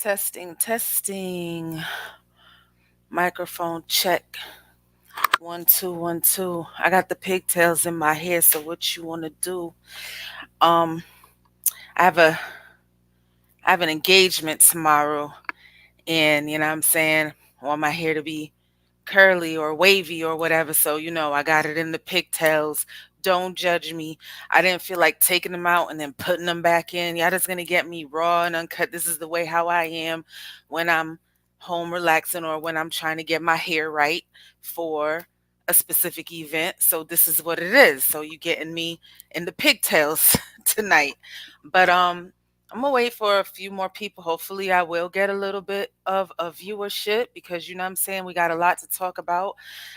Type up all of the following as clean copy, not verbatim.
Testing, testing. Microphone check. 1 2 1 2. I got the pigtails in my hair, so what you want to do? Um, I have a I have an engagement tomorrow, and you know what I'm saying. I want my hair to be curly or wavy or whatever. So, I got it in the pigtails. Don't judge me. I didn't feel like taking them out and then putting them back in. Y'all just gonna get me raw and uncut. This is the way how I am when I'm home relaxing or when I'm trying to get my hair right for a specific event. So this is what it is. So you getting me in the pigtails tonight. But I'm gonna wait for a few more people. Hopefully, I will get a little bit of a viewership because you know what I'm saying we got a lot to talk about,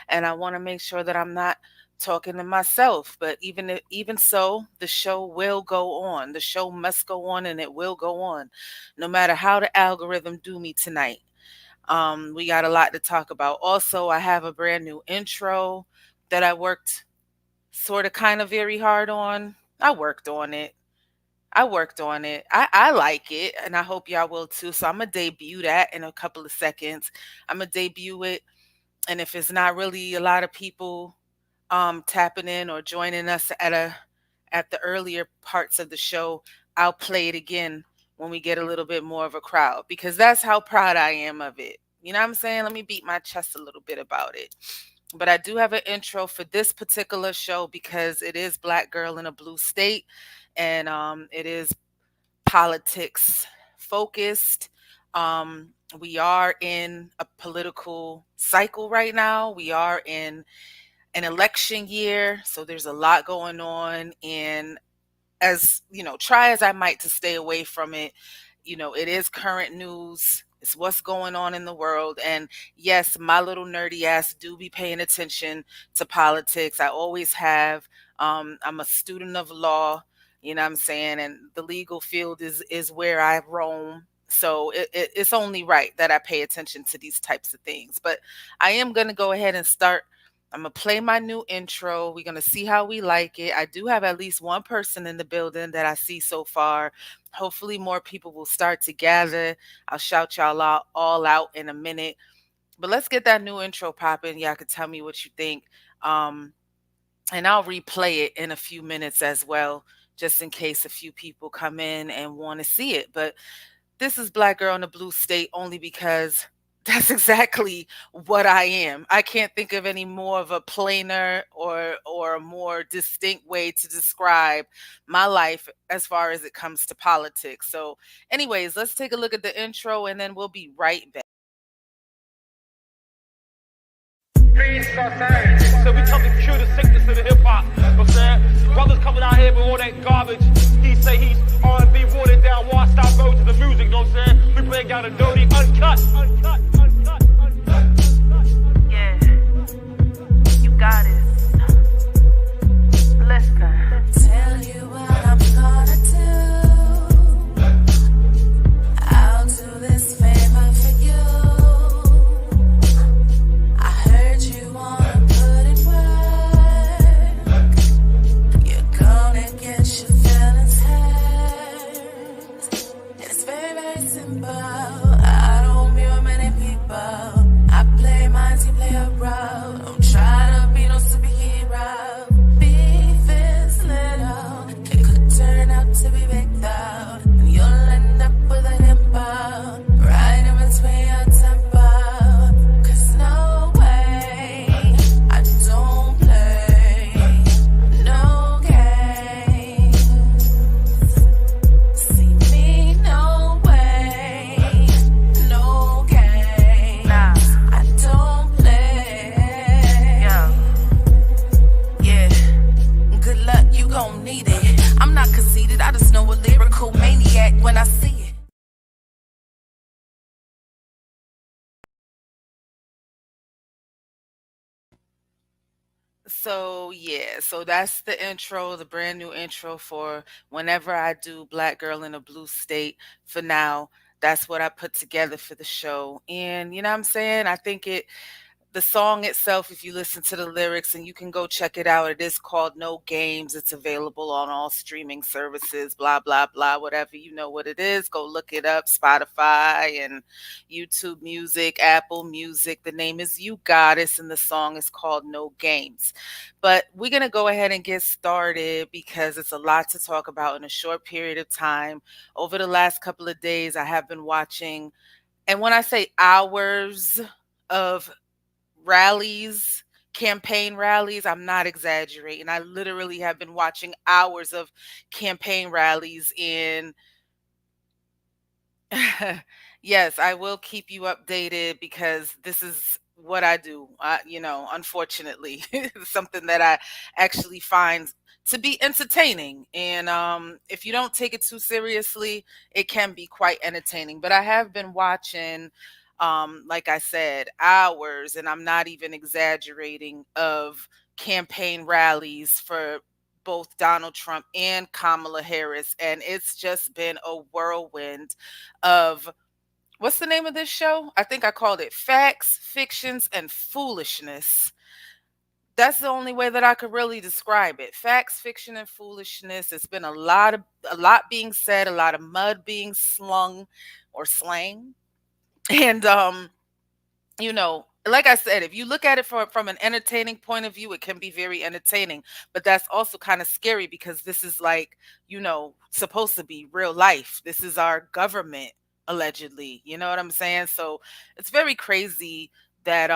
and I want to make sure that I'm not talking to myself. But even so, the show will go on. The show must go on, and it will go on, no matter how the algorithm do me tonight. We got a lot to talk about. Also, I have a brand new intro that I worked sort of kind of very hard on. I worked on it. I worked on it. I like it, and I hope y'all will too. So I'm gonna debut that in a couple of seconds. I'm gonna debut it, and if it's not really a lot of people tapping in or joining us at the earlier parts of the show, I'll play it again when we get a little bit more of a crowd because that's how proud I am of it. You know what I'm saying? Let me beat my chest a little bit about it. But I do have an intro for this particular show because it is Black Girl in a Blue State, and it is politics focused. We are in a political cycle right now. We are in an election year, so there's a lot going on. And as try as I might to stay away from it, it is current news. It's what's going on in the world. And yes, my little nerdy ass do be paying attention to politics. I always have. I'm a student of law, you know what I'm saying? And the legal field is where I roam. So it's only right that I pay attention to these types of things. But I am going to go ahead and start. I'm going to play my new intro. We're going to see how we like it. I do have at least one person in the building that I see so far. Hopefully, more people will start to gather. I'll shout y'all all out in a minute. But let's get that new intro popping. Y'all can tell me what you think. And I'll replay it in a few minutes as well, just in case a few people come in and want to see it. But this is Black Girl in the Blue State only because that's exactly what I am. I can't think of any more of a plainer or a more distinct way to describe my life as far as it comes to politics. So, anyways, let's take a look at the intro and then we'll be right back. So we come to cure the sickness of the hip hop. You know what I'm saying? Brothers coming out here with all that garbage. He say he's R&B watered down, washed out road to the music. You know what I'm saying? We break down the dirty, uncut. Yeah, UGoddess. Listen. Tell you what I'm gonna do. I'll do this favor for you. I heard you wanna put in work. You're gonna get your feelings hurt. It's very, very simple. I don't be with many people. I play mine, you play a role. Don't try to be no superhero. Beef is little. It could turn out to be big though. And you'll end up with a dimple right in between your temple. 'Cause no way, I don't play no games. See me, no way, no games. Nah. I don't play. Yeah, good luck, you gon' need it. I'm not conceited, I just know a lyrical maniac when I see it. So yeah, so that's the intro, the brand new intro for whenever I do Black Girl in a Blue State. For now, that's what I put together for the show. And you know what I'm saying? I think The song itself, if you listen to the lyrics, and you can go check it out, it is called No Games. It's available on all streaming services, blah, blah, blah, whatever. You know what it is. Go look it up. Spotify and YouTube Music, Apple Music. The name is You Goddess, and the song is called No Games. But we're going to go ahead and get started because it's a lot to talk about in a short period of time. Over the last couple of days, I have been watching, and when I say hours of rallies, campaign rallies, I'm not exaggerating. I literally have been watching hours of campaign rallies in yes, I will keep you updated because this is what I do. Unfortunately, it's something that I actually find to be entertaining. And if you don't take it too seriously, it can be quite entertaining. But I have been watching, like I said, hours, and I'm not even exaggerating, of campaign rallies for both Donald Trump and Kamala Harris. And it's just been a whirlwind of, what's the name of this show? I think I called it Facts, Fictions, and Foolishness. That's the only way that I could really describe it. Facts, fiction, and foolishness. It's been a lot being said, a lot of mud being slung or slang. And like I said, if you look at it from an entertaining point of view, it can be very entertaining. But that's also kind of scary because this is like, supposed to be real life. This is our government, allegedly. You know what I'm saying? So it's very crazy that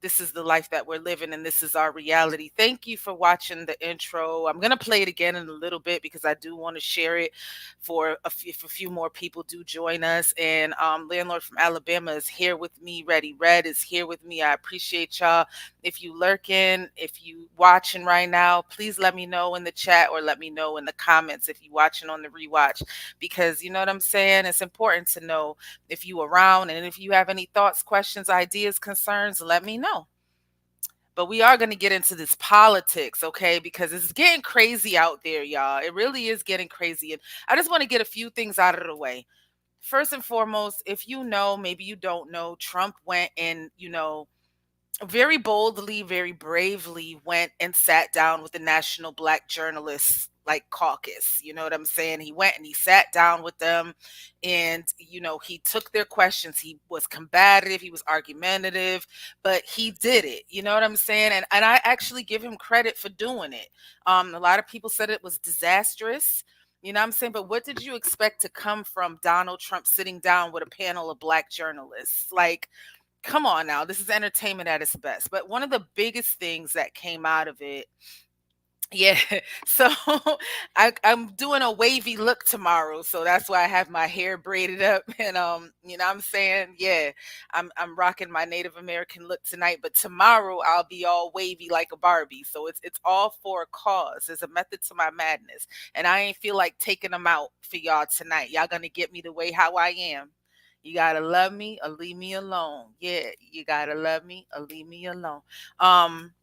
this is the life that we're living and this is our reality. Thank you for watching the intro. I'm gonna play it again in a little bit because I do want to share it for if a few more people do join us. And Landlord from Alabama is here with me. Ready Red is here with me. I appreciate y'all. If you lurking, if you watching right now, please let me know in the chat or let me know in the comments if you watching on the rewatch, because you know what I'm saying. It's important to know if you around, and if you have any thoughts, questions, ideas, concerns, let me know. But we are going to get into this politics, okay? Because it's getting crazy out there, y'all. It really is getting crazy. And I just want to get a few things out of the way. First and foremost, if you know, maybe you don't know, Trump went and, very boldly, very bravely went and sat down with the National Black Journalists like caucus. You know what I'm saying? He went and he sat down with them, and he took their questions. He was combative, he was argumentative, but he did it. You know what I'm saying? And I actually give him credit for doing it. A lot of people said it was disastrous. You know what I'm saying? But what did you expect to come from Donald Trump sitting down with a panel of black journalists? Like, come on now, this is entertainment at its best. But one of the biggest things that came out of it, yeah, so I'm doing a wavy look tomorrow, so that's why I have my hair braided up, and I'm saying, yeah, I'm rocking my Native American look tonight, but tomorrow I'll be all wavy like a Barbie. So it's all for a cause. There's a method to my madness, and I ain't feel like taking them out for y'all tonight. Y'all gonna get me the way how I am. You gotta love me or leave me alone. Yeah, you gotta love me or leave me alone. Um,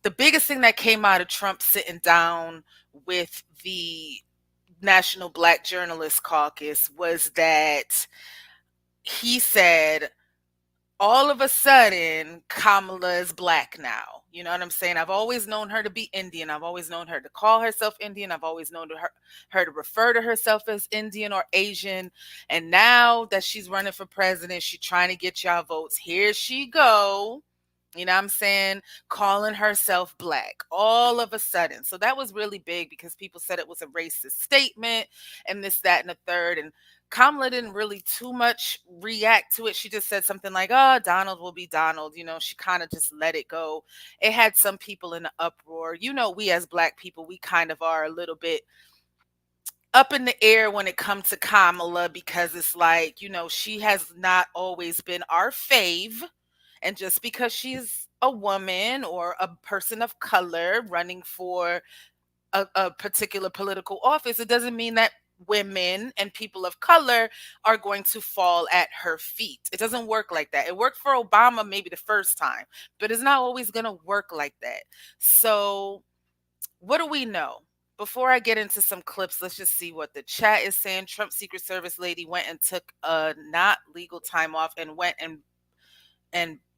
the biggest thing that came out of Trump sitting down with the National Black Journalists Caucus was that he said, all of a sudden, Kamala is black now. You know what I'm saying? I've always known her to be Indian. I've always known her to call herself Indian. I've always known her to refer to herself as Indian or Asian. And now that she's running for president, she's trying to get y'all votes. Here she go. You know what I'm saying? Calling herself black all of a sudden. So that was really big because people said it was a racist statement and this, that, and the third. And Kamala didn't really too much react to it. She just said something like, oh, Donald will be Donald. She kind of just let it go. It had some people in the uproar. We as black people, we kind of are a little bit up in the air when it comes to Kamala because it's like, she has not always been our fave. And just because she's a woman or a person of color running for a particular political office, it doesn't mean that women and people of color are going to fall at her feet. It doesn't work like that. It worked for Obama maybe the first time, but it's not always going to work like that. So what do we know? Before I get into some clips, let's just see what the chat is saying. Trump Secret Service lady went and took a not legal time off and went and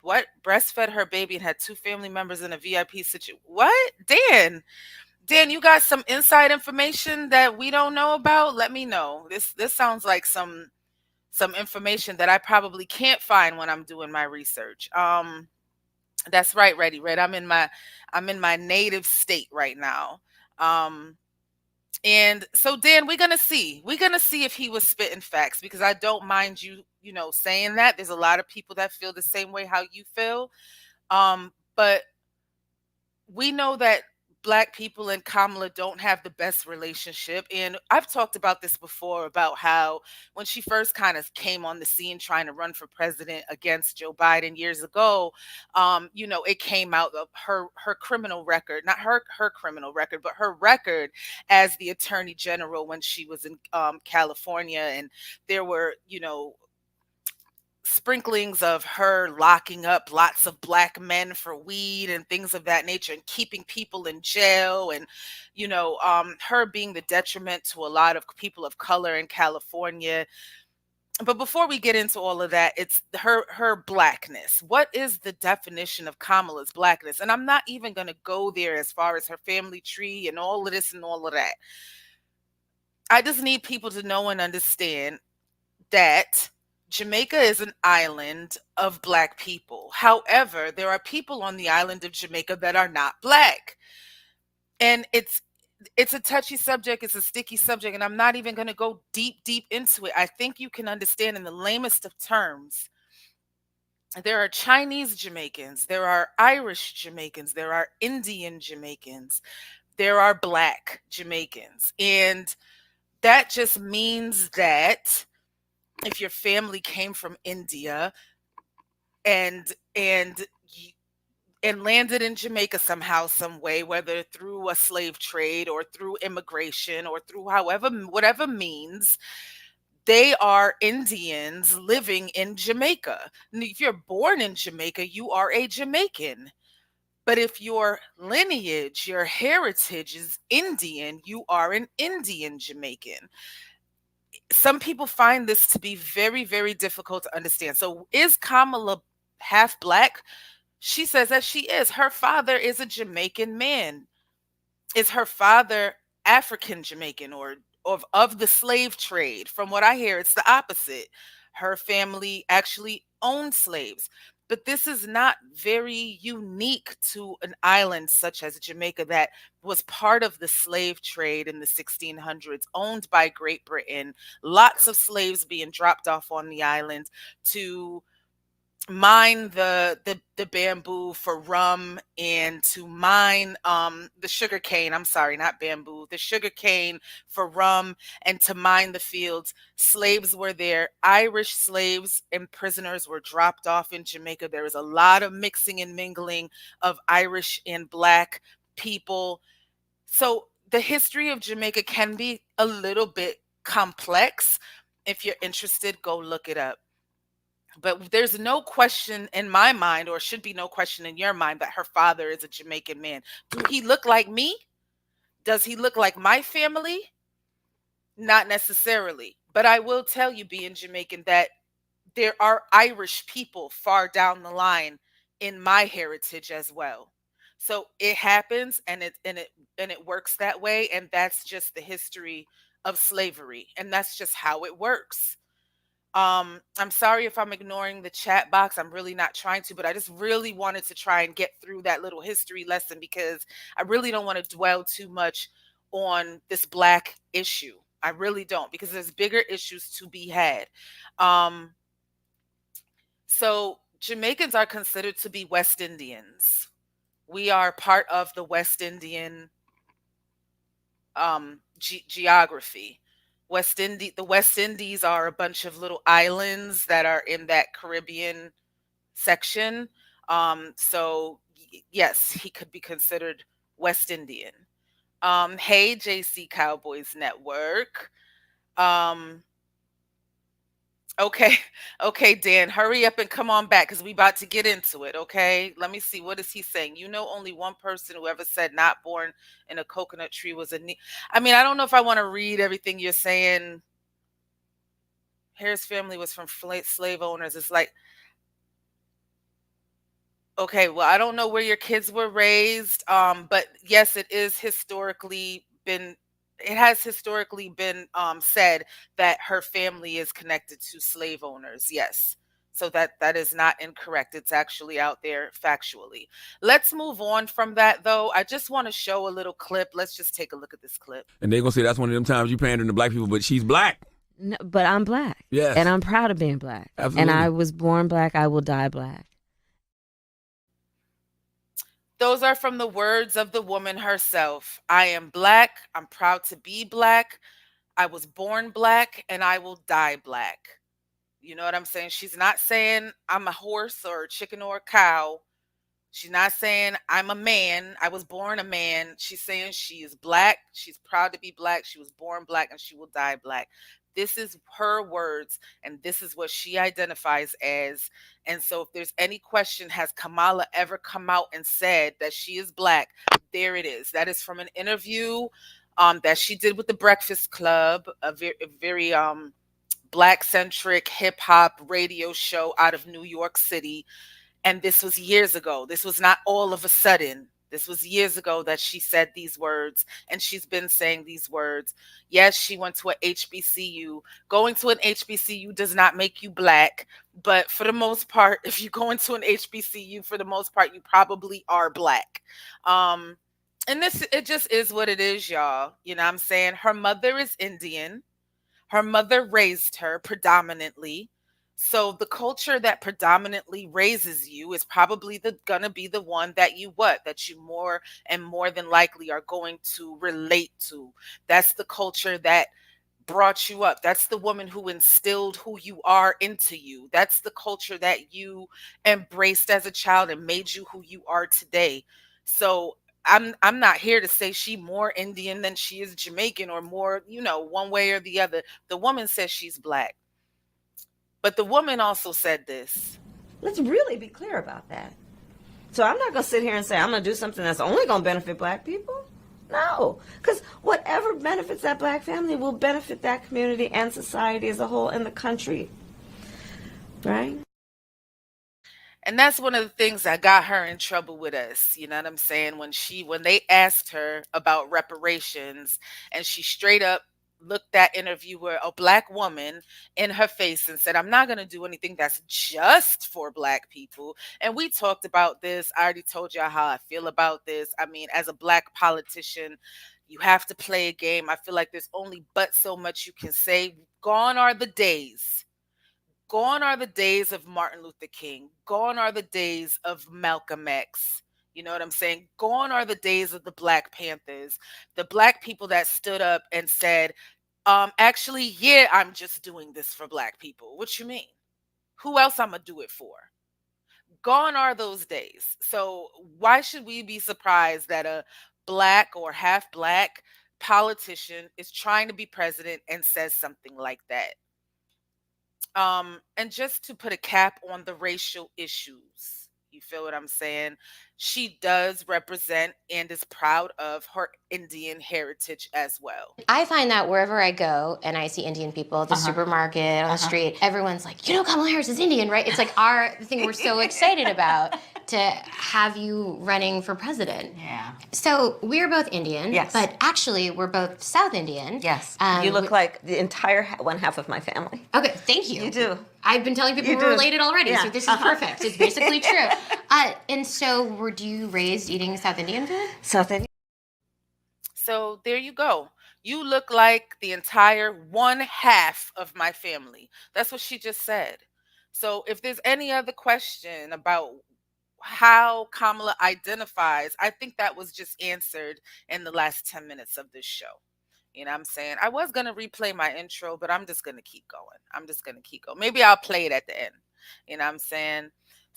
what, breastfed her baby and had two family members in a VIP situation. What? Dan, you got some inside information that we don't know about? Let me know. This sounds like some information that I probably can't find when I'm doing my research. That's right, Ready Red. I'm in my native state right now. Um and so Dan, we're gonna see. We're gonna see if he was spitting facts because I don't mind you saying that. There's a lot of people that feel the same way how you feel. But we know that black people and Kamala don't have the best relationship. And I've talked about this before about how when she first kind of came on the scene trying to run for president against Joe Biden years ago, it came out of her criminal record, not her criminal record, but her record as the attorney general when she was in California. And there were, sprinklings of her locking up lots of black men for weed and things of that nature and keeping people in jail and her being the detriment to a lot of people of color in California. But before we get into all of that, it's her blackness. What is the definition of Kamala's blackness? And I'm not even going to go there as far as her family tree and all of this and all of that. I just need people to know and understand that Jamaica is an island of black people. However, there are people on the island of Jamaica that are not black. And it's a touchy subject, it's a sticky subject, and I'm not even going to go deep into it. I think you can understand in the lamest of terms. There are Chinese Jamaicans, there are Irish Jamaicans, there are Indian Jamaicans, there are black Jamaicans. And that just means that if your family came from India and and and landed in Jamaica somehow, some way, whether through a slave trade or through immigration or through however whatever means, they are Indians living in Jamaica. And if you're born in Jamaica, you are a Jamaican. But if your lineage, your heritage is Indian, you are an Indian Jamaican. Some people find this to be very, very difficult to understand. So, is Kamala half black? She says that she is. Her father is a Jamaican man. Is her father African Jamaican or of the slave trade? From what I hear, it's the opposite. Her family actually owned slaves. But this is not very unique to an island such as Jamaica that was part of the slave trade in the 1600s, owned by Great Britain. Lots of slaves being dropped off on the island to mine the bamboo for rum and to mine the sugar cane. I'm sorry, not bamboo, the sugar cane for rum, and to mine the fields. Slaves were there. Irish slaves and prisoners were dropped off in Jamaica. There was a lot of mixing and mingling of Irish and black people. So the history of Jamaica can be a little bit complex. If you're interested, go look it up. But there's no question in my mind, or should be no question in your mind, that her father is a Jamaican man. Do he look like me? Does he look like my family? Not necessarily. But I will tell you, being Jamaican, that there are Irish people far down the line in my heritage as well. So it happens, and it works that way, and that's just the history of slavery, and that's just how it works. I'm sorry if I'm ignoring the chat box. I'm really not trying to, but I just really wanted to try and get through that little history lesson because I really don't want to dwell too much on this black issue. I really don't, because there's bigger issues to be had. Um, so Jamaicans are considered to be West Indians. We are part of the West Indian geography. The West Indies are a bunch of little islands that are in that Caribbean section. So yes, he could be considered West Indian. Hey, JC Cowboys Network. Um, Okay. Okay, Dan, hurry up and come on back because we about to get into it. Okay. Let me see. What is he saying? Only one person who ever said not born in a coconut tree was I mean, I don't know if I want to read everything you're saying. Harris family was from slave owners. It's like, Okay, well, I don't know where your kids were raised, but yes, it has historically been said that her family is connected to slave owners. Yes. So that is not incorrect. It's actually out there factually. Let's move on from that though. I just want to show a little clip. Let's just take a look at this clip. And they're gonna say that's one of them times you pandering to black people, but she's black. No, but I'm black. Yes. And I'm proud of being black. Absolutely. And I was born black. I will die black. Those are from the words of the woman herself. I am black. I'm proud to be black. I was born black and I will die black. You know what I'm saying? She's not saying I'm a horse or a chicken or a cow. She's not saying I'm a man. I was born a man. She's saying she is black. She's proud to be black. She was born black and she will die black. This is her words and this is what she identifies as. And so if there's any question, has Kamala ever come out and said that she is black? There it is. That is from an interview that she did with the Breakfast Club, a very black centric hip hop radio show out of New York City. And this was years ago. This was not all of a sudden. This was years ago that she said these words, and she's been saying these words. Yes, she went to a HBCU. Going to an HBCU does not make you black, but for the most part, if you go into an HBCU, for the most part, you probably are black. And it just is what it is, y'all. You know what I'm saying? Her mother is Indian. Her mother raised her predominantly. So the culture that predominantly raises you is probably gonna be the one that you more and more than likely are going to relate to. That's the culture that brought you up. That's the woman who instilled who you are into you. That's the culture that you embraced as a child and made you who you are today. So I'm not here to say she more Indian than she is Jamaican or more, one way or the other. The woman says she's black. But the woman also said this. Let's really be clear about that. So I'm not going to sit here and say I'm going to do something that's only going to benefit black people. No, because whatever benefits that black family will benefit that community and society as a whole in the country. Right? And that's one of the things that got her in trouble with us. You know what I'm saying? When they asked her about reparations and she straight up looked that interviewer, a black woman, in her face and said, I'm not going to do anything that's just for black people. And we talked about this. I already told y'all how I feel about this. I mean, as a black politician, you have to play a game. I feel like there's only but so much you can say. Gone are the days. Gone are the days of Martin Luther King. Gone are the days of Malcolm X. You know what I'm saying? Gone are the days of the Black Panthers, the black people that stood up and said, actually, yeah, I'm just doing this for black people. What you mean? Who else I'm going to do it for? Gone are those days. So why should we be surprised that a black or half black politician is trying to be president and says something like that? And just to put a cap on the racial issues, you feel what I'm saying? She does represent and is proud of her Indian heritage as well. I find that wherever I go and I see Indian people at the supermarket, on the street, everyone's like, Kamala Harris is Indian, right? It's like the thing we're so excited about to have you running for president. Yeah. So we're both Indian, Yes. but actually we're both South Indian. Yes. You look like the entire one half of my family. Okay, thank you. You do. I've been telling people You we're do. related already, Yeah. so this is perfect. It's basically true. And so were you raised eating South Indian food? South Indian. So there you go. You look like the entire one half of my family. That's what she just said. So if there's any other question about how Kamala identifies, I think that was just answered in the last 10 minutes of this show. You know what I'm saying? I was going to replay my intro, but I'm just going to keep going. I'm just going to keep going. Maybe I'll play it at the end. You know what I'm saying?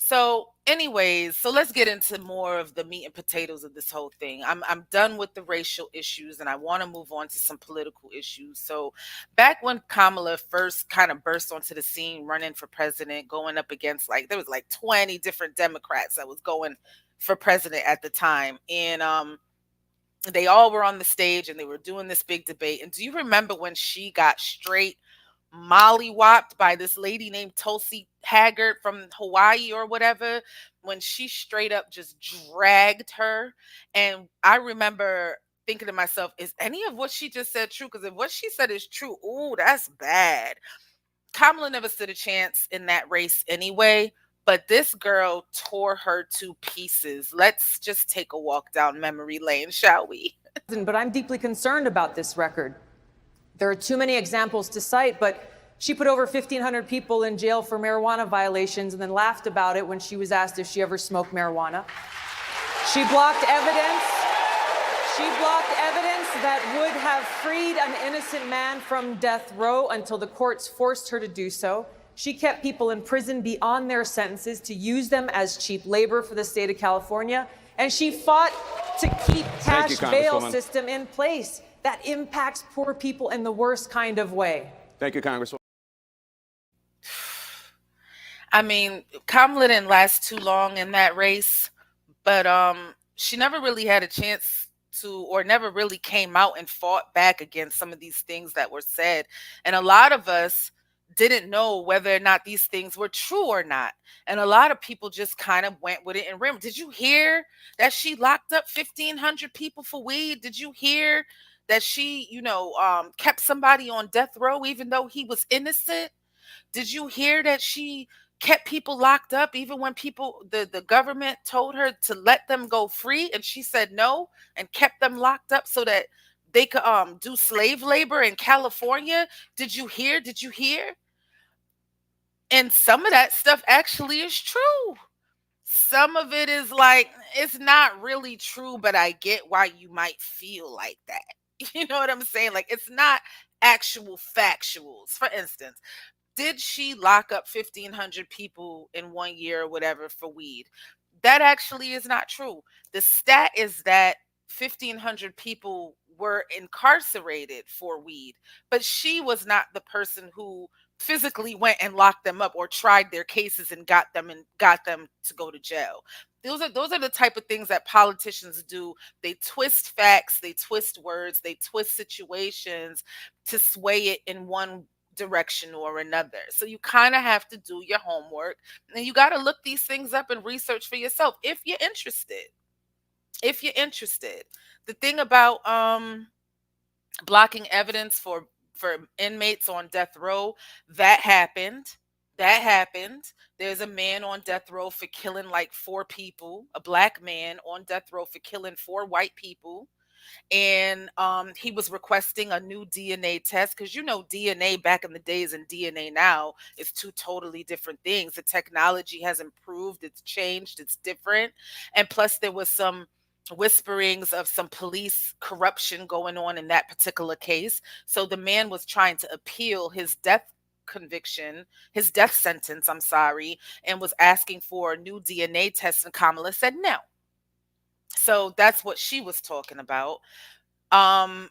So anyways, so let's get into more of the meat and potatoes of this whole thing. I'm done with the racial issues and I want to move on to some political issues. So back when Kamala first kind of burst onto the scene running for president, going up against there was 20 different Democrats that was going for president at the time. And they all were on the stage and they were doing this big debate. And do you remember when she got straight mollywopped by this lady named Tulsi Haggard from Hawaii or whatever, when she straight up just dragged her. And I remember thinking to myself, is any of what she just said true? Because if what she said is true, ooh, that's bad. Kamala never stood a chance in that race anyway, but this girl tore her to pieces. Let's just take a walk down memory lane, shall we? But I'm deeply concerned about this record. There are too many examples to cite, but she put over 1,500 people in jail for marijuana violations and then laughed about it when she was asked if she ever smoked marijuana. She blocked evidence. She blocked evidence that would have freed an innocent man from death row until the courts forced her to do so. She kept people in prison beyond their sentences to use them as cheap labor for the state of California. And she fought to keep cash bail system in place that impacts poor people in the worst kind of way. Thank you, Congresswoman. I mean, Kamala didn't last too long in that race, but she never really had a chance to, or never really came out and fought back against some of these things that were said. And a lot of us didn't know whether or not these things were true or not. And a lot of people just kind of went with it and ran. Did you hear that she locked up 1,500 people for weed? Did you hear that she, kept somebody on death row even though he was innocent? Did you hear that she kept people locked up even when the government told her to let them go free and she said no and kept them locked up so that they could do slave labor in California? Did you hear? Did you hear? And some of that stuff actually is true. Some of it is like, it's not really true, but I get why you might feel like that. You know what I'm saying? Like, it's not actual factuals. For instance, did she lock up 1,500 people in 1 year or whatever for weed? That actually is not true. The stat is that 1,500 people were incarcerated for weed, but she was not the person who physically went and locked them up or tried their cases and got them to go to jail. Those are the type of things that politicians do. They twist facts, they twist words, they twist situations to sway it in one direction or another. So you kind of have to do your homework and you got to look these things up and research for yourself if you're interested. If you're interested. The thing about blocking evidence for inmates on death row, that happened. That happened. There's a man on death row for killing like 4 people, a black man on death row for killing 4 white people. And he was requesting a new DNA test because DNA back in the days and DNA now is 2 totally different things. The technology has improved, it's changed, it's different. And plus there was some whisperings of some police corruption going on in that particular case. So the man was trying to appeal his death sentence, I'm sorry, and was asking for a new DNA test, and Kamala said no. So that's what she was talking about. And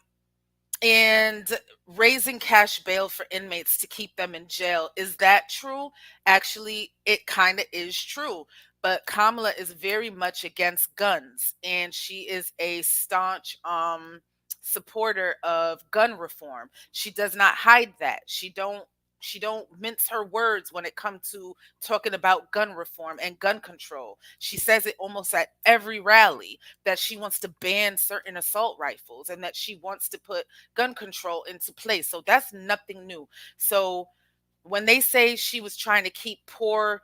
raising cash bail for inmates to keep them in jail. Is that true? Actually, it kind of is true. But Kamala is very much against guns, and she is a staunch supporter of gun reform. She does not hide that. She don't mince her words when it comes to talking about gun reform and gun control. She says it almost at every rally that she wants to ban certain assault rifles and that she wants to put gun control into place. So that's nothing new. So when they say she was trying to keep poor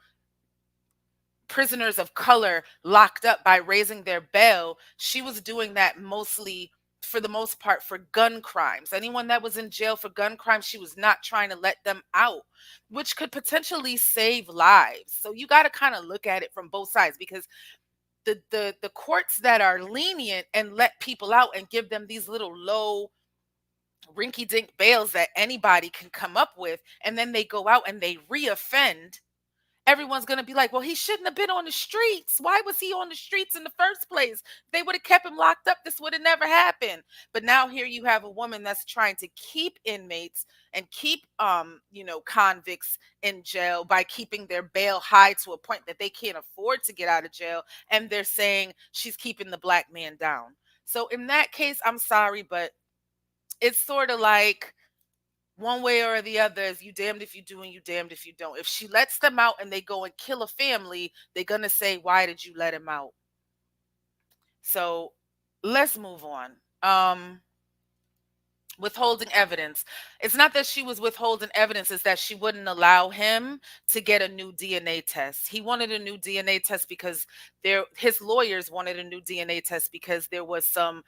prisoners of color locked up by raising their bail, she was doing that mostly, for the most part, for gun crimes. Anyone that was in jail for gun crimes, she was not trying to let them out, which could potentially save lives. So you got to kind of look at it from both sides, because the courts that are lenient and let people out and give them these little low rinky-dink bails that anybody can come up with, and then they go out and they reoffend, everyone's going to be like, well, he shouldn't have been on the streets. Why was he on the streets in the first place? If they would have kept him locked up, this would have never happened. But now here you have a woman that's trying to keep inmates and keep, convicts in jail by keeping their bail high to a point that they can't afford to get out of jail. And they're saying she's keeping the black man down. So in that case, I'm sorry, but it's sort of like one way or the other, is you damned if you do and you damned if you don't. If she lets them out and they go and kill a family, they're going to say, why did you let him out? So let's move on. Withholding evidence. It's not that she was withholding evidence, it's that she wouldn't allow him to get a new DNA test. He wanted a new DNA test because his lawyers wanted a new DNA test because there was some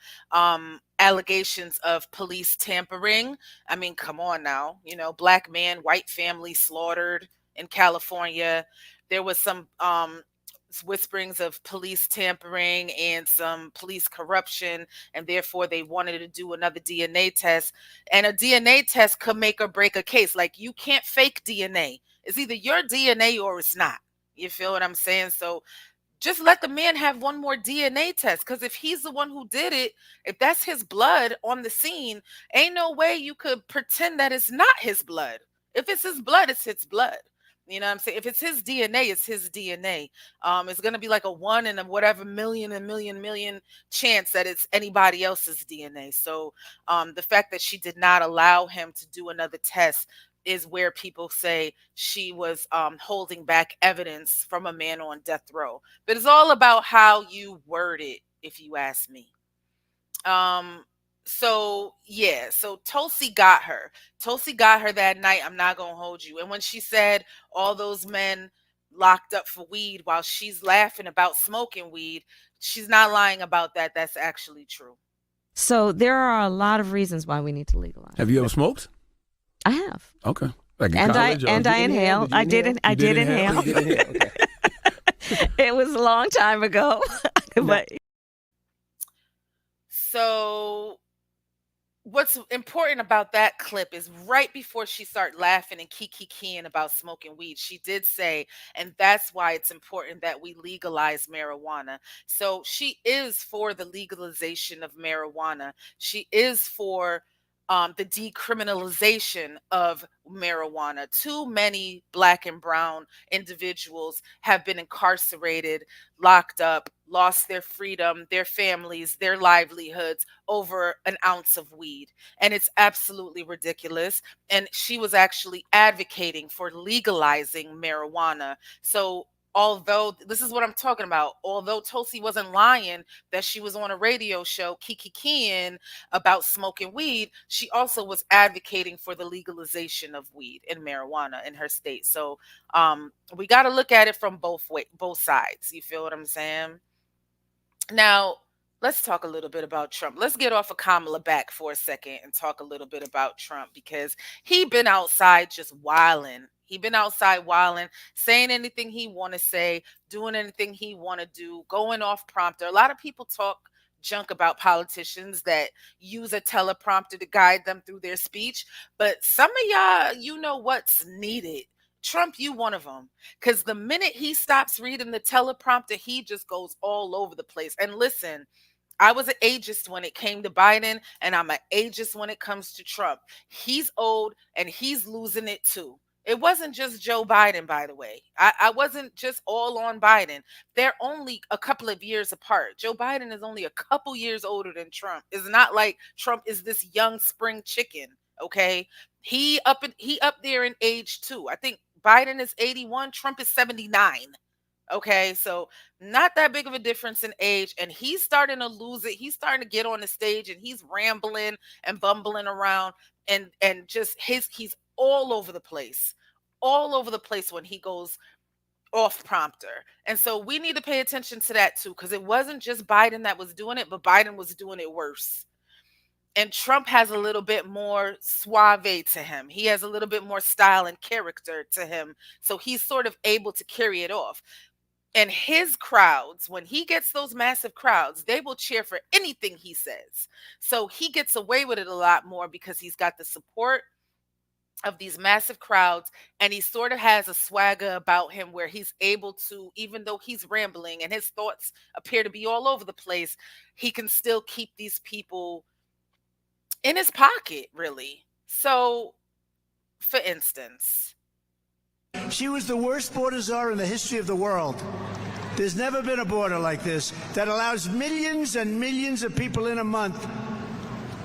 allegations of police tampering. I mean, come on now, black man, white family slaughtered in California. There was some whisperings of police tampering and some police corruption, and therefore they wanted to do another DNA test. And a DNA test could make or break a case. Like, you can't fake DNA. It's either your DNA or it's not. You feel what I'm saying? So just let the man have one more DNA test, because if he's the one who did it, if that's his blood on the scene, ain't no way you could pretend that it's not his blood. If it's his blood, it's his blood. You know what I'm saying? If it's his DNA, it's his DNA. It's going to be like a 1 in a whatever million chance that it's anybody else's DNA. So the fact that she did not allow him to do another test is where people say she was holding back evidence from a man on death row. But it's all about how you word it, if you ask me. So Tulsi got her. Tulsi got her that night. I'm not going to hold you. And when she said all those men locked up for weed while she's laughing about smoking weed, she's not lying about that. That's actually true. So there are a lot of reasons why we need to legalize. Have you ever smoked? I have. Okay. Like And I inhale. I did inhale. Okay. It was a long time ago. But so what's important about that clip is right before she started laughing and keying about smoking weed, she did say, and that's why it's important that we legalize marijuana. So she is for the legalization of marijuana. She is for the decriminalization of marijuana. Too many Black and brown individuals have been incarcerated, locked up, lost their freedom, their families, their livelihoods over an ounce of weed. And it's absolutely ridiculous. And she was actually advocating for legalizing marijuana. So although this is what I'm talking about, although Tulsi wasn't lying that she was on a radio show kikiing about smoking weed, she also was advocating for the legalization of weed and marijuana in her state. So we got to look at it from both sides. You feel what I'm saying? Now, let's talk a little bit about Trump. Let's get off of Kamala back for a second and talk a little bit about Trump, because he been outside just wilding. He been outside wilding, saying anything he want to say, doing anything he want to do, going off prompter. A lot of people talk junk about politicians that use a teleprompter to guide them through their speech, but some of y'all, you know what's needed. Trump, you one of them, because the minute he stops reading the teleprompter, he just goes all over the place. And listen, I was an ageist when it came to Biden, and I'm an ageist when it comes to Trump. He's old and he's losing it too. It wasn't just Joe Biden, by the way. I wasn't just all on Biden. They're only a couple of years apart. Joe Biden is only a couple years older than Trump. It's not like Trump is this young spring chicken, okay? He up there in age too. I think Biden is 81, Trump is 79. Okay, so not that big of a difference in age, and he's starting to lose it. He's starting to get on the stage and he's rambling and bumbling around, and just he's all over the place when he goes off prompter. And so we need to pay attention to that too, because it wasn't just Biden that was doing it, but Biden was doing it worse. And Trump has a little bit more suave to him. He has a little bit more style and character to him. So he's sort of able to carry it off. And his crowds, when he gets those massive crowds, they will cheer for anything he says. So he gets away with it a lot more because he's got the support of these massive crowds, and he sort of has a swagger about him where he's able to, even though he's rambling and his thoughts appear to be all over the place, he can still keep these people in his pocket, really. So, for instance, she was the worst border czar in the history of the world. There's never been a border like this that allows millions and millions of people in a month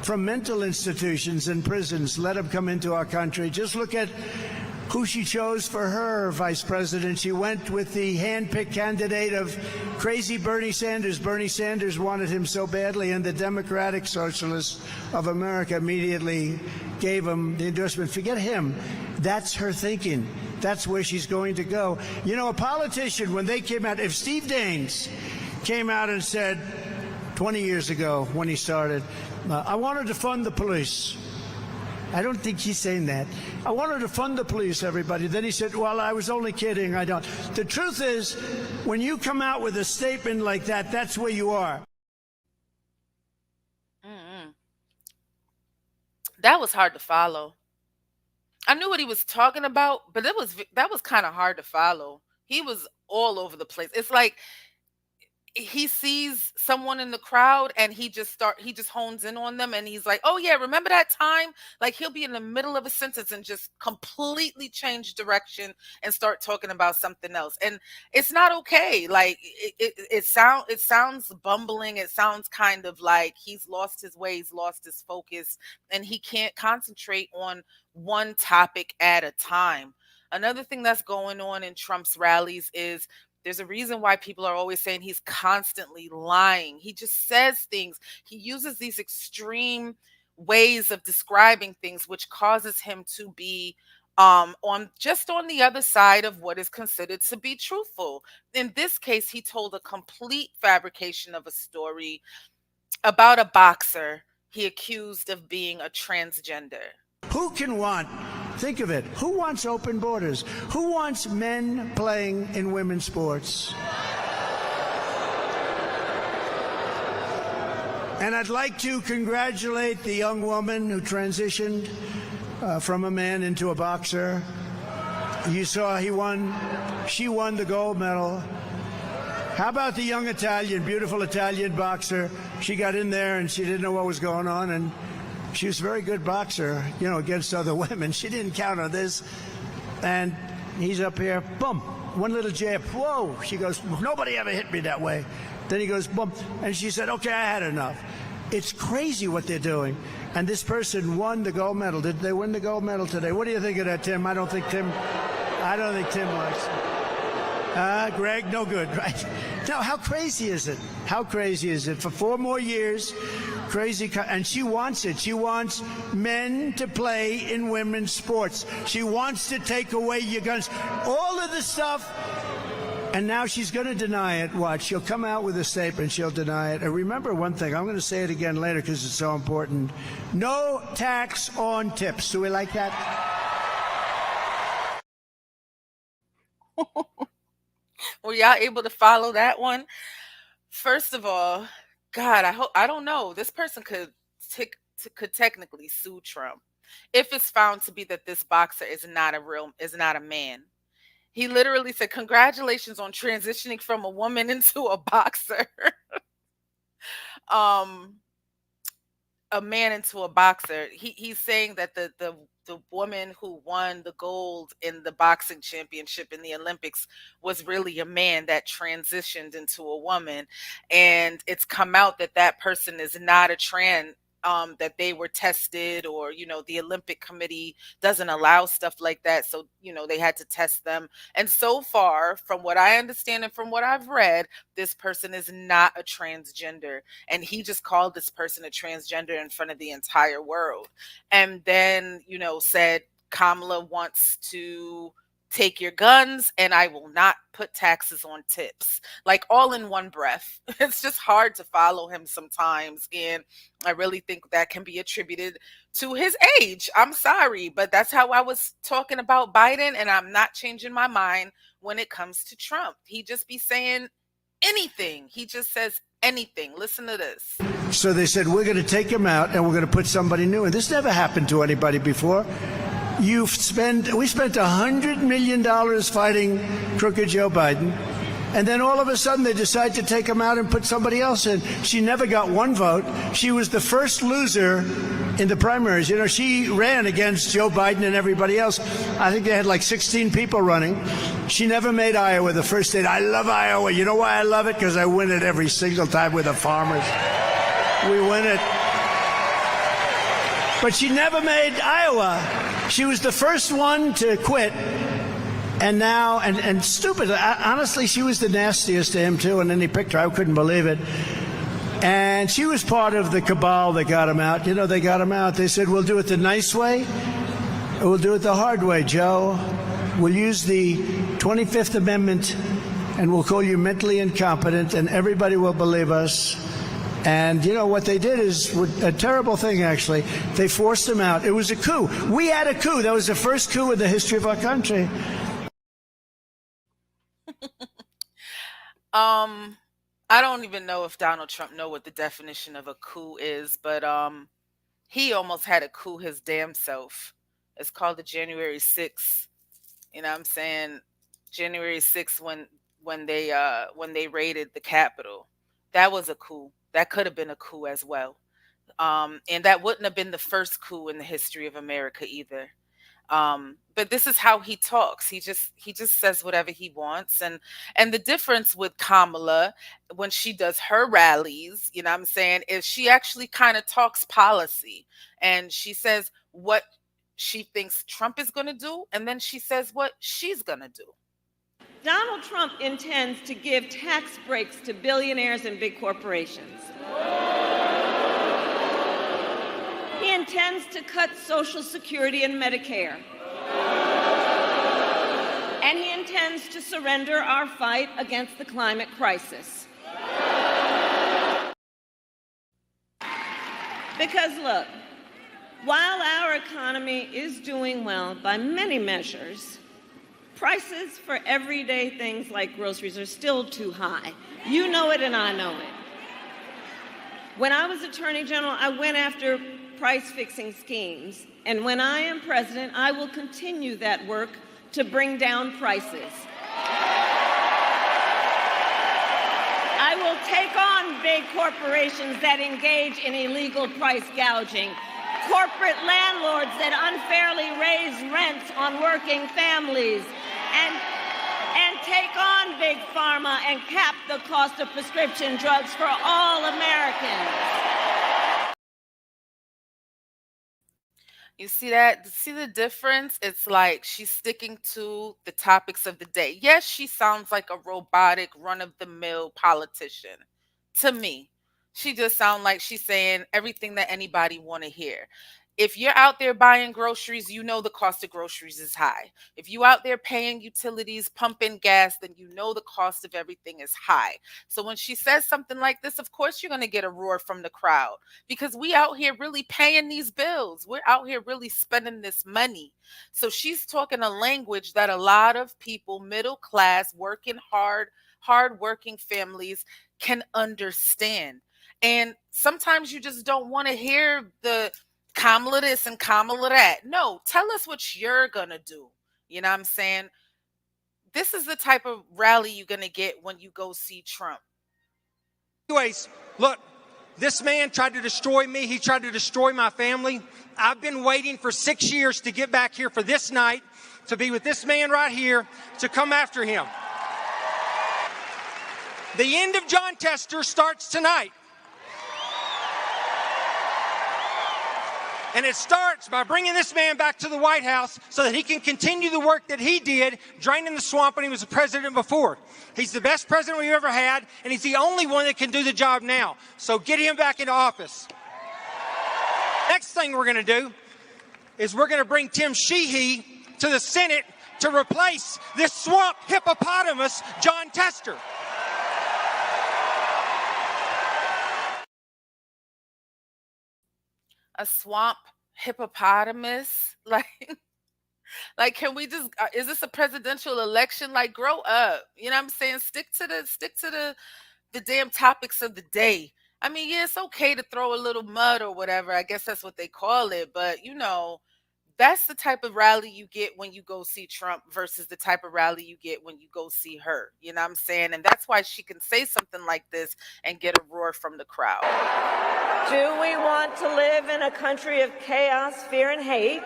from mental institutions and prisons, let them come into our country. Just look at who she chose for her vice president. She went with the hand-picked candidate of crazy Bernie Sanders. Bernie Sanders wanted him so badly, and the Democratic Socialists of America immediately gave him the endorsement. Forget him. That's her thinking. That's where she's going to go. You know, a politician, when they came out, if Steve Daines came out and said 20 years ago when he started, I wanted to fund the police. I don't think he's saying that. I wanted to fund the police, everybody. Then he said, well, I was only kidding. I don't. The truth is, when you come out with a statement like that, that's where you are. That was hard to follow. I knew what he was talking about, but that was kind of hard to follow. He was all over the place. It's like he sees someone in the crowd and he just hones in on them, and he's like, oh yeah, remember that time? Like, he'll be in the middle of a sentence and just completely change direction and start talking about something else. And it's not okay. Like, it sounds bumbling. It sounds kind of like he's lost his way, he's lost his focus, and he can't concentrate on one topic at a time. Another thing that's going on in Trump's rallies is there's a reason why people are always saying he's constantly lying. He just says things. He uses these extreme ways of describing things, which causes him to be on the other side of what is considered to be truthful. In this case, he told a complete fabrication of a story about a boxer he accused of being a transgender. Who can want, think of it, who wants open borders? Who wants men playing in women's sports? And I'd like to congratulate the young woman who transitioned from a man into a boxer. You saw she won the gold medal. How about the young beautiful Italian boxer? She got in there and she didn't know what was going on, and she was a very good boxer, you know, against other women. She didn't count on this. And he's up here, boom, one little jab. Whoa, she goes, nobody ever hit me that way. Then he goes, boom. And she said, okay, I had enough. It's crazy what they're doing. And this person won the gold medal. Did they win the gold medal today? What do you think of that, Tim? I don't think Tim likes it. Greg, no good, right? Now, how crazy is it? How crazy is it? For 4 more years, crazy, and she wants it. She wants men to play in women's sports. She wants to take away your guns. All of the stuff. And now she's going to deny it. Watch. She'll come out with a statement. She'll deny it. And remember one thing. I'm going to say it again later because it's so important. No tax on tips. Do we like that? Were y'all able to follow that one? First of all, God, I don't know. This person could technically sue Trump if it's found to be that this boxer is not a man. He literally said, congratulations on transitioning from a woman into a boxer. A man into a boxer. He's saying that the woman who won the gold in the boxing championship in the Olympics was really a man that transitioned into a woman. And it's come out that that person is not a trans, that they were tested, or, you know, the Olympic Committee doesn't allow stuff like that. So, you know, they had to test them. And so far, from what I understand and from what I've read, this person is not a transgender. And he just called this person a transgender in front of the entire world. And then, you know, said Kamala wants to take your guns and I will not put taxes on tips, like all in one breath. It's just hard to follow him sometimes. And I really think that can be attributed to his age. I'm sorry, but that's how I was talking about Biden. And I'm not changing my mind when it comes to Trump. He just be saying anything. He just says anything. Listen to this. So they said, we're going to take him out and we're going to put somebody new. And this never happened to anybody before. We spent $100 million fighting crooked Joe Biden, and then all of a sudden they decide to take him out and put somebody else in. She never got one vote. She was the first loser in the primaries. You know, she ran against Joe Biden and everybody else. I think they had like 16 people running. She never made Iowa the first state. I love Iowa. You know why I love it? Because I win it every single time with the farmers. We win it. But she never made Iowa. She was the first one to quit. And now, and stupid, honestly, she was the nastiest to him, too, and then he picked her. I couldn't believe it. And she was part of the cabal that got him out. You know, they got him out. They said, we'll do it the nice way, or we'll do it the hard way, Joe. We'll use the 25th Amendment, and we'll call you mentally incompetent, and everybody will believe us. And, you know, what they did is a terrible thing, actually. They forced him out. It was a coup. We had a coup. That was the first coup in the history of our country. I don't even know if Donald Trump know what the definition of a coup is, but he almost had a coup his damn self. It's called the January 6th. You know what I'm saying? January 6th when they raided the Capitol. That was a coup. That could have been a coup as well. And that wouldn't have been the first coup in the history of America either. But this is how he talks. He just says whatever he wants. And the difference with Kamala when she does her rallies, you know what I'm saying, is she actually kind of talks policy, and she says what she thinks Trump is going to do, and then she says what she's going to do. Donald Trump intends to give tax breaks to billionaires and big corporations. He intends to cut Social Security and Medicare. And he intends to surrender our fight against the climate crisis. Because look, while our economy is doing well by many measures, prices for everyday things like groceries are still too high. You know it and I know it. When I was Attorney General, I went after price-fixing schemes. And when I am president, I will continue that work to bring down prices. I will take on big corporations that engage in illegal price gouging, corporate landlords that unfairly raise rents on working families, and take on big pharma and cap the cost of prescription drugs for all Americans. You see that? See the difference? It's like she's sticking to the topics of the day. Yes, she sounds like a robotic, run-of-the-mill politician. To me, she just sounds like she's saying everything that anybody want to hear. If you're out there buying groceries, you know the cost of groceries is high. If you out there paying utilities, pumping gas, then you know the cost of everything is high. So when she says something like this, of course you're going to get a roar from the crowd, because we out here really paying these bills. We're out here really spending this money. So she's talking a language that a lot of people, middle class, working hard working families can understand. And sometimes you just don't want to hear the Kamala this and Kamala that. No, tell us what you're going to do. You know what I'm saying? This is the type of rally you're going to get when you go see Trump. Anyways, look, this man tried to destroy me. He tried to destroy my family. I've been waiting for 6 years to get back here for this night, to be with this man right here, to come after him. The end of John Tester starts tonight. And it starts by bringing this man back to the White House so that he can continue the work that he did, draining the swamp when he was the president before. He's the best president we've ever had, and he's the only one that can do the job now. So get him back into office. Next thing we're going to do is we're going to bring Tim Sheehy to the Senate to replace this swamp hippopotamus, John Tester. A swamp hippopotamus? Like can we just is this a presidential election? Like, grow up. You know what I'm saying? Stick to the damn topics of the day. I mean, yeah, it's okay to throw a little mud or whatever. I guess that's what they call it, but you know, that's the type of rally you get when you go see Trump versus the type of rally you get when you go see her. You know what I'm saying? And that's why she can say something like this and get a roar from the crowd. Do we want to live in a country of chaos, fear, and hate?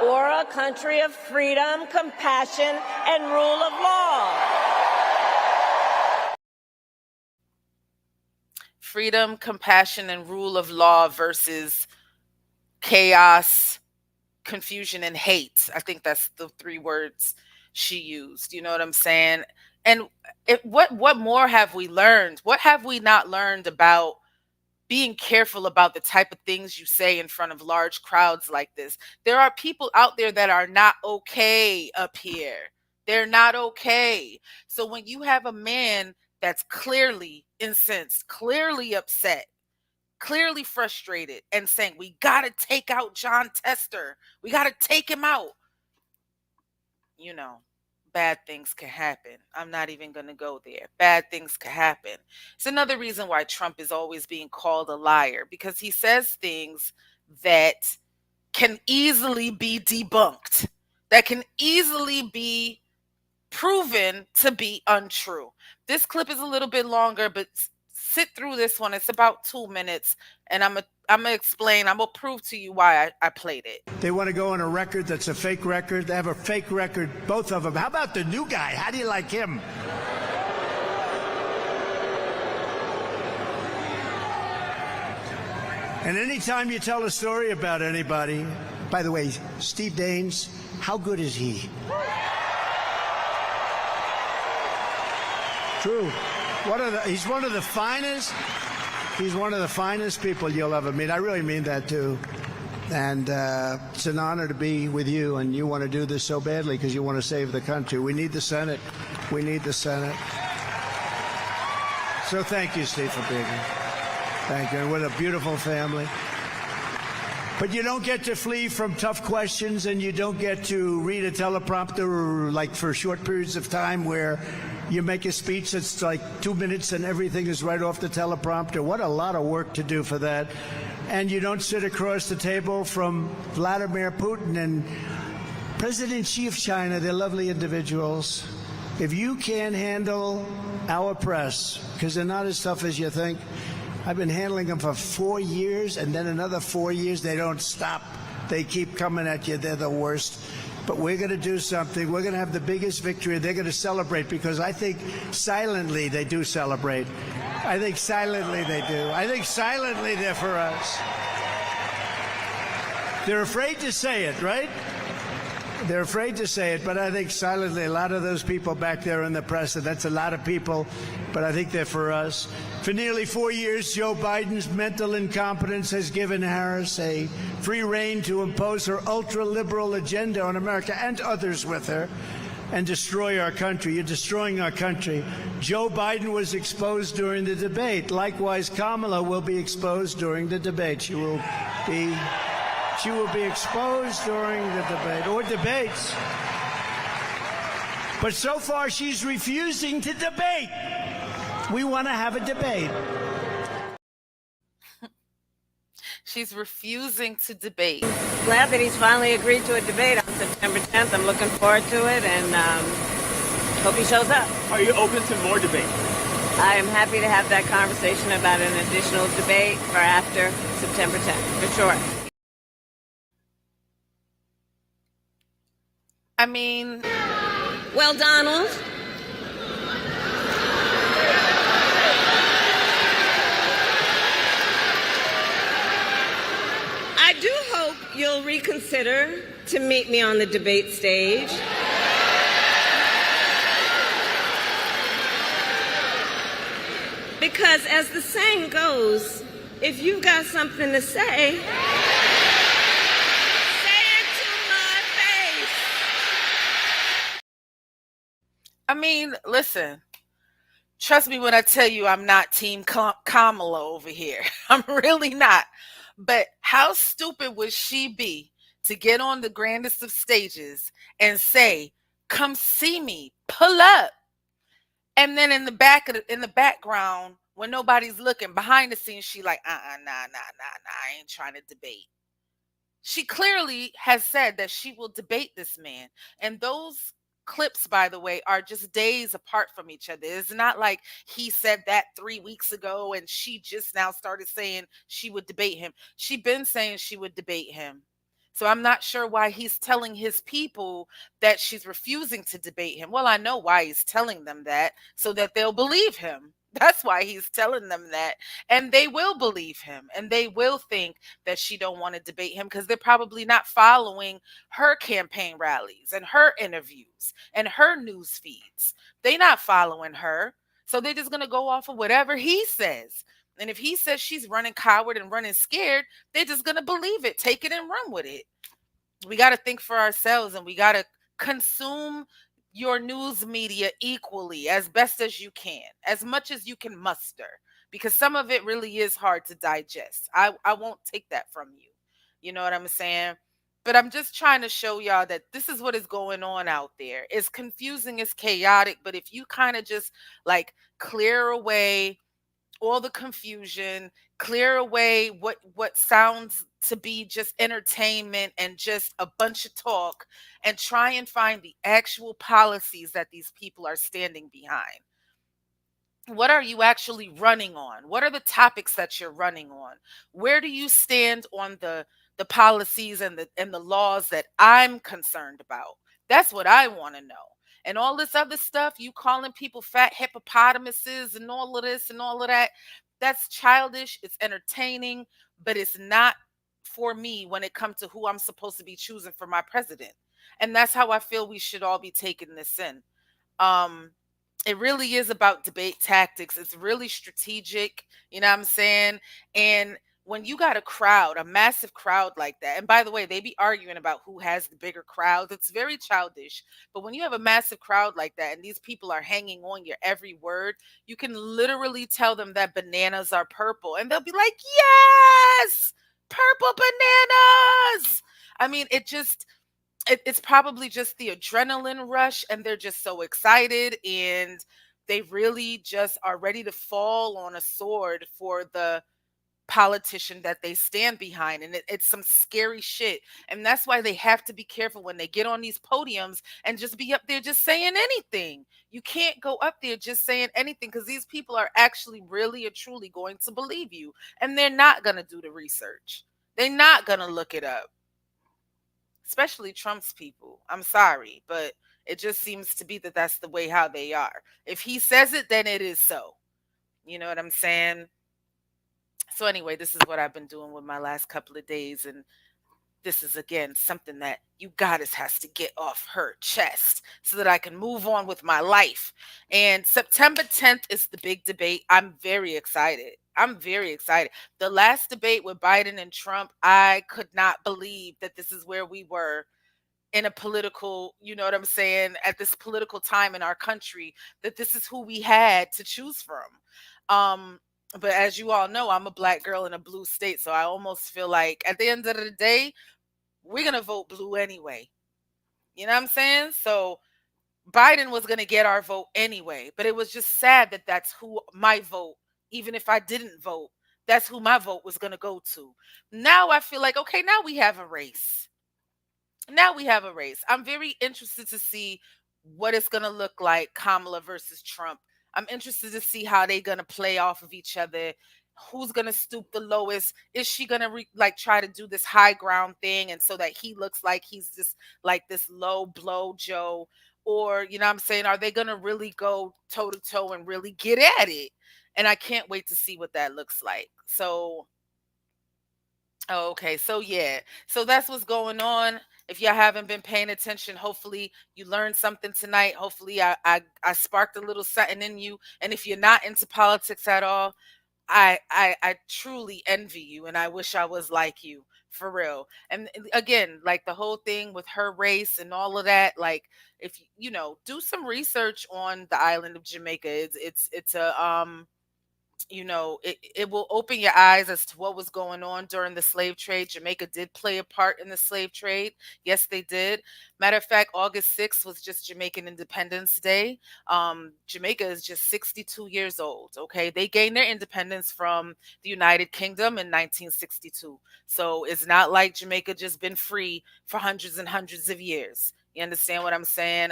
Or a country of freedom, compassion, and rule of law? freedom, compassion, and rule of law versus chaos, confusion, and hate. I think that's the three words she used. You know what I'm saying? And what more have we learned? What have we not learned about being careful about the type of things you say in front of large crowds like this? There are people out there that are not okay up here. They're not okay. So when you have a man that's clearly incensed, clearly upset, clearly frustrated, and saying, we got to take out John Tester, we got to take him out, you know, bad things can happen. I'm not even going to go there. Bad things can happen. It's another reason why Trump is always being called a liar, because he says things that can easily be debunked, that can easily be proven to be untrue. This clip is a little bit longer, but sit through this one. It's about 2 minutes, and I'm gonna explain. I'm gonna prove to you why I played it. They want to go on a record that's a fake record. They have a fake record, both of them. How about the new guy? How do you like him? And anytime you tell a story about anybody, by the way, Steve Daines, how good is he? True. He's one of the finest. He's one of the finest people you'll ever meet. I really mean that too. And it's an honor to be with you. And you want to do this so badly because you want to save the country. We need the Senate. We need the Senate. So thank you, Steve, for being here. Thank you. And with a beautiful family. But you don't get to flee from tough questions, and you don't get to read a teleprompter like for short periods of time where you make a speech that's like 2 minutes and everything is right off the teleprompter. What a lot of work to do for that. And you don't sit across the table from Vladimir Putin and President Xi of China. They're lovely individuals. If you can't handle our press, because they're not as tough as you think, I've been handling them for 4 years, and then another 4 years. They don't stop. They keep coming at you. They're the worst. But we're going to do something. We're going to have the biggest victory. They're going to celebrate, because I think silently they do celebrate. I think silently they do. I think silently they're for us. They're afraid to say it, right? They're afraid to say it, but I think silently a lot of those people back there in the press, and that's a lot of people, but I think they're for us. For nearly 4 years, Joe Biden's mental incompetence has given Harris a free rein to impose her ultra-liberal agenda on America and others with her and destroy our country. You're destroying our country. Joe Biden was exposed during the debate. Likewise, Kamala will be exposed during the debate. She will be exposed during the debate, or debates. But so far, she's refusing to debate. We want to have a debate. She's refusing to debate. Glad that he's finally agreed to a debate on September 10th. I'm looking forward to it, and hope he shows up. Are you open to more debate? I am happy to have that conversation about an additional debate for after September 10th, for sure. I mean, well, Donald, I do hope you'll reconsider to meet me on the debate stage. Because as the saying goes, if you've got something to say, I mean, listen, trust me when I tell you I'm not Team Kamala over here. I'm really not. But how stupid would she be to get on the grandest of stages and say, come see me, pull up. And then in the background, when nobody's looking, behind the scenes, she like, nah, I ain't trying to debate. She clearly has said that she will debate this man. And those clips, by the way, are just days apart from each other. It's not like he said that 3 weeks ago and she just now started saying she would debate him. She'd been saying she would debate him. So I'm not sure why he's telling his people that she's refusing to debate him. Well, I know why he's telling them that, so that they'll believe him. That's why he's telling them that. And they will believe him and they will think that she don't want to debate him because they're probably not following her campaign rallies and her interviews and her news feeds. They not following her. So they're just gonna go off of whatever he says. And if he says she's running coward and running scared, they're just gonna believe it, take it and run with it. We got to think for ourselves and we got to consume your news media equally as best as you can, as much as you can muster, because some of it really is hard to digest. I won't take that from you. You know what I'm saying? But I'm just trying to show y'all that this is what is going on out there. It's confusing, it's chaotic, but if you kind of just like clear away all the confusion, clear away what sounds to be just entertainment and just a bunch of talk, and try and find the actual policies that these people are standing behind. What are you actually running on? What are the topics that you're running on? Where do you stand on the policies and the laws that I'm concerned about? That's what I want to know. And all this other stuff, you calling people fat hippopotamuses and all of this and all of that, that's childish. It's entertaining, but it's not for me when it comes to who I'm supposed to be choosing for my president. And that's how I feel we should all be taking this in. Um, it really is about debate tactics. It's really strategic, you know what I'm saying? And when you got a crowd, a massive crowd like that, and by the way, they be arguing about who has the bigger crowd. It's very childish. But when you have a massive crowd like that and these people are hanging on your every word, you can literally tell them that bananas are purple and they'll be like, yes, purple bananas. I mean, it's probably just the adrenaline rush and they're just so excited and they really just are ready to fall on a sword for the politician that they stand behind, and it's some scary shit. And that's why they have to be careful when they get on these podiums and just be up there just saying anything. You can't go up there just saying anything because these people are actually really and truly going to believe you, and they're not going to do the research. They're not going to look it up, especially Trump's people. I'm sorry, but it just seems to be that that's the way how they are. If he says it, then it is so. You know what I'm saying? So anyway, this is what I've been doing with my last couple of days, and this is again something that UGoddess has to get off her chest so that I can move on with my life. And September 10th is the big debate. I'm very excited. I'm very excited. The last debate with Biden and Trump, I could not believe that this is where we were in a political, you know what I'm saying, at this political time in our country, that this is who we had to choose from. But as you all know, I'm a black girl in a blue state, so I almost feel like at the end of the day, we're going to vote blue anyway. You know what I'm saying? So Biden was going to get our vote anyway, but it was just sad that that's who my vote, even if I didn't vote, that's who my vote was going to go to. Now I feel like, okay, now we have a race. Now we have a race. I'm very interested to see what it's going to look like, Kamala versus Trump. I'm interested to see how they're going to play off of each other. Who's going to stoop the lowest? Is she going to like try to do this high ground thing and so that he looks like he's just like this low blow Joe? Or, you know what I'm saying, are they going to really go toe to toe and really get at it? And I can't wait to see what that looks like. So oh, okay. So yeah. So that's what's going on. If y'all haven't been paying attention, hopefully you learned something tonight. Hopefully I sparked a little something in you. And if you're not into politics at all, I truly envy you and I wish I was like you for real. And again, like the whole thing with her race and all of that, like if you know, do some research on the island of Jamaica. It's a you know, it will open your eyes as to what was going on during the slave trade. Jamaica did play a part in the slave trade. Yes, they did. Matter of fact, August 6th was just Jamaican Independence Day. Jamaica is just 62 years old. Okay. They gained their independence from the United Kingdom in 1962. So it's not like Jamaica just been free for hundreds and hundreds of years. You understand what I'm saying?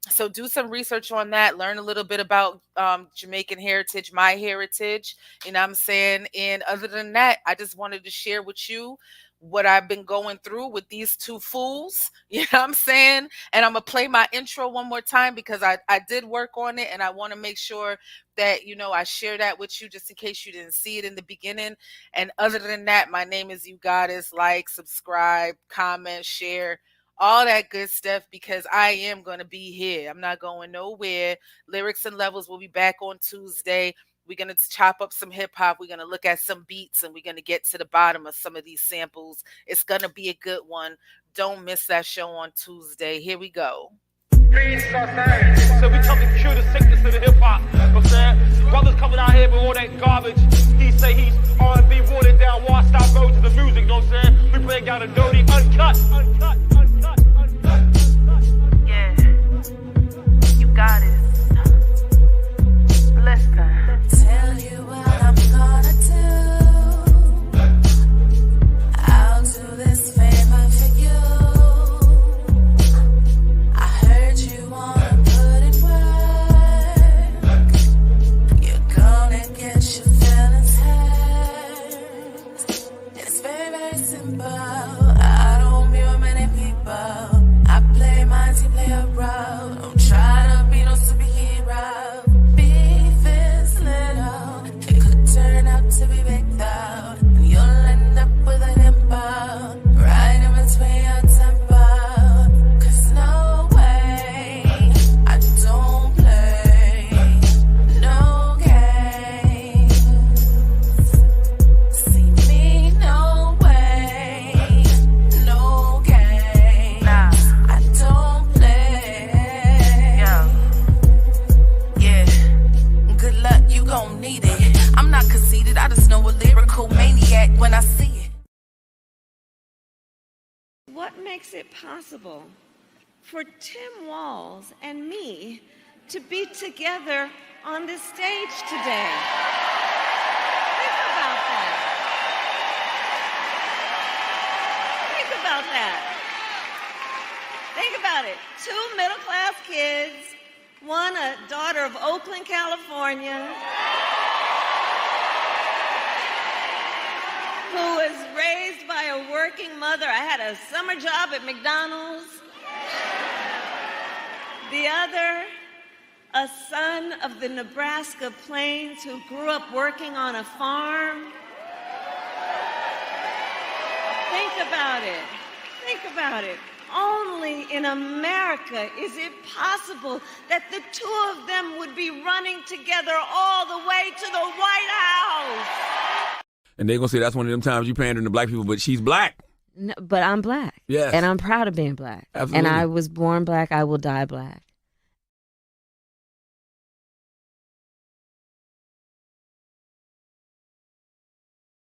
So do some research on that, learn a little bit about Jamaican heritage, my heritage, you know what I'm saying? And other than that, I just wanted to share with you what I've been going through with these two fools. You know what I'm saying? And I'm going to play my intro one more time because I did work on it, and I want to make sure that, you know, I share that with you just in case you didn't see it in the beginning. And other than that, my name is UGoddess. Like, subscribe, comment, share, all that good stuff, because I am going to be here. I'm not going nowhere. Lyrics and Levels will be back on Tuesday. We're going to chop up some hip hop. We're going to look at some beats, and we're going to get to the bottom of some of these samples. It's going to be a good one. Don't miss that show on Tuesday. Here we go. Peace, so we come to cure the sickness of the hip hop. You know what I'm saying? Brothers coming out here with all that garbage. He say he's R&B watered down, washed out version of the music. You know what I'm saying? We bring out a dirty, uncut. Yeah, you got it. Listen. Tell you what I'm gonna do. I'll do this favor for you. I heard you wanna put in work. You're gonna get your feelings hurt. It's very, very simple. I don't be with many people. I play mine, you play a role. Don't try to be no superhero. Turn out to be big though, and you'll end up with a dimple right in between your temple. 'Cause no way, I don't play no games. See me, no way, no games. Nah, I don't play. Yeah, good luck, you gon' need it. I'm not conceited, I just know a lyrical maniac when I see it. What makes it possible for Tim Walls and me to be together on this stage today? Think about that. Think about that. Think about it. 2 middle-class kids, one a daughter of Oakland, California, who was raised by a working mother. I had a summer job at McDonald's. The other, a son of the Nebraska Plains who grew up working on a farm. Think about it. Think about it. Only in America is it possible that the two of them would be running together all the way to the White House. And they're going to say that's one of them times you pandering to black people, but she's black. No, but I'm black. Yes. And I'm proud of being black. Absolutely. And I was born black. I will die black.